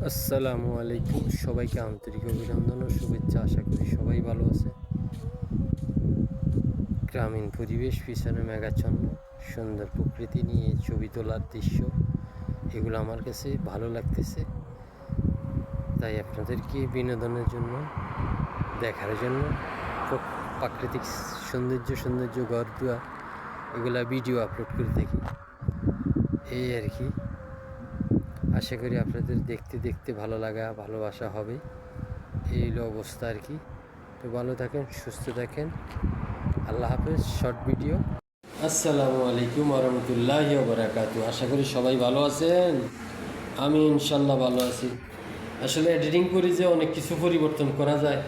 আসসালামু আলাইকুম, সবাইকে আন্তরিক অভিনন্দন ও শুভেচ্ছা। আশা করি সবাই ভালো আছে। গ্রামীণ পরিবেশ, পিছনে মেঘাচ্ছন্ন, সুন্দর প্রকৃতি নিয়ে ছবি তোলার দৃশ্য, এগুলো আমার কাছে ভালো লাগতেছে। তাই আপনাদেরকে বিনোদনের জন্য, দেখার জন্য প্রাকৃতিক সৌন্দর্য ঘরদুয়ার এগুলা ভিডিও আপলোড করে থাকি। এই আর কি, আশা করি আপনাদের দেখতে দেখতে ভালো লাগা, ভালোবাসা হবে। এই হলো অবস্থা আর কি। তো ভালো থাকেন, সুস্থ থাকেন। আল্লাহ হাফেজ। Short video. আসসালামু আলাইকুম ওরহমতুল্লাহি ওবারাকাতু। আশা করি সবাই ভালো আছেন। আমি ইনশাল্লাহ ভালো আছি। আসলে এডিটিং করি যে অনেক কিছু পরিবর্তন করা যায়,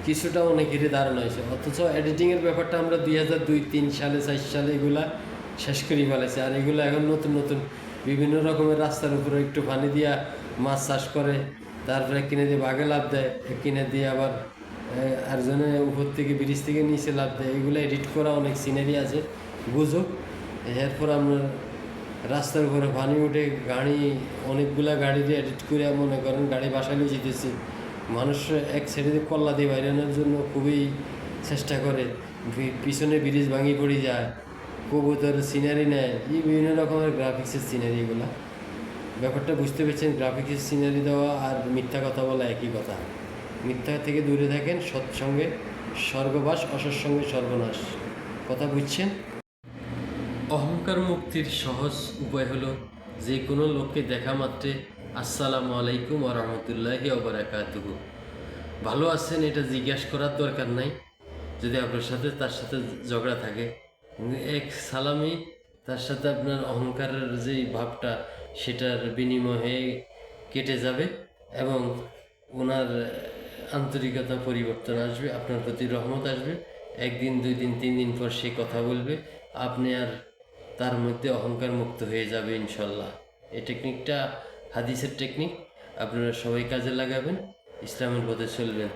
কিছুটা অনেকেরই ধারণা হয়েছে। অথচ এডিটিংয়ের ব্যাপারটা আমরা 2002-3 সালে 4 সালে এগুলা শেষ করে ফেলেছি। আর এগুলো এখন নতুন নতুন বিভিন্ন রকমের রাস্তার উপরে একটু পানি দিয়া মাছ চাষ করে, তারপরে কিনে দিয়ে বাঘে লাভ দেয়, কিনে দিয়ে আবার আরেকজনে উপর থেকে ব্রিজ থেকে নিচে লাভ দেয়। এগুলো এডিট করা অনেক সিনারি আছে, বুঝো। এরপর আমরা রাস্তার উপরে পানি উঠে গাড়ি, অনেকগুলা গাড়ি দিয়ে এডিট করে মনে করেন গাড়ি বাসায় নিয়ে যেতেছি। মানুষ এক সাইডে দিয়ে কল্লা দিয়ে বাইরানোর জন্য খুবই চেষ্টা করে, পিছনে ব্রিজ ভাঙি পড়ে যায়, কবুতর সিনারি নেয়, এই বিভিন্ন রকমের গ্রাফিক্সের সিনারি। এগুলা ব্যাপারটা বুঝতে পেরেছেন। গ্রাফিক্সের সিনারি দেওয়া আর মিথ্যা কথা বলা একই কথা। মিথ্যা থেকে দূরে থাকেন, সৎসঙ্গে স্বর্গবাস, অসৎসঙ্গে সর্বনাশ। কথা বুঝছেন? অহংকার মুক্তির সহজ উপায় হলো যে কোনো লোককে দেখা মাত্রে আসসালামু আলাইকুম ওয়া রাহমাতুল্লাহি ওয়া বারাকাতুহু, ভালো আছেন এটা জিজ্ঞাসা করার দরকার নাই। যদি আপনার সাথে তার সাথে ঝগড়া থাকে, এক সালামি তার সাথে আপনার অহংকারের যেই ভাবটা সেটার বিনিময়ে কেটে যাবে এবং ওনার আন্তরিকতা পরিবর্তন আসবে, আপনার প্রতি রহমত আসবে। একদিন, 2 দিন, 3 দিন পর সে কথা বলবে, আপনি আর তার মধ্যে অহংকার মুক্ত হয়ে যাবে ইনশাল্লাহ। এই টেকনিকটা হাদিসের টেকনিক, আপনারা সবাই কাজে লাগাবেন, ইসলামের পথে চলবেন।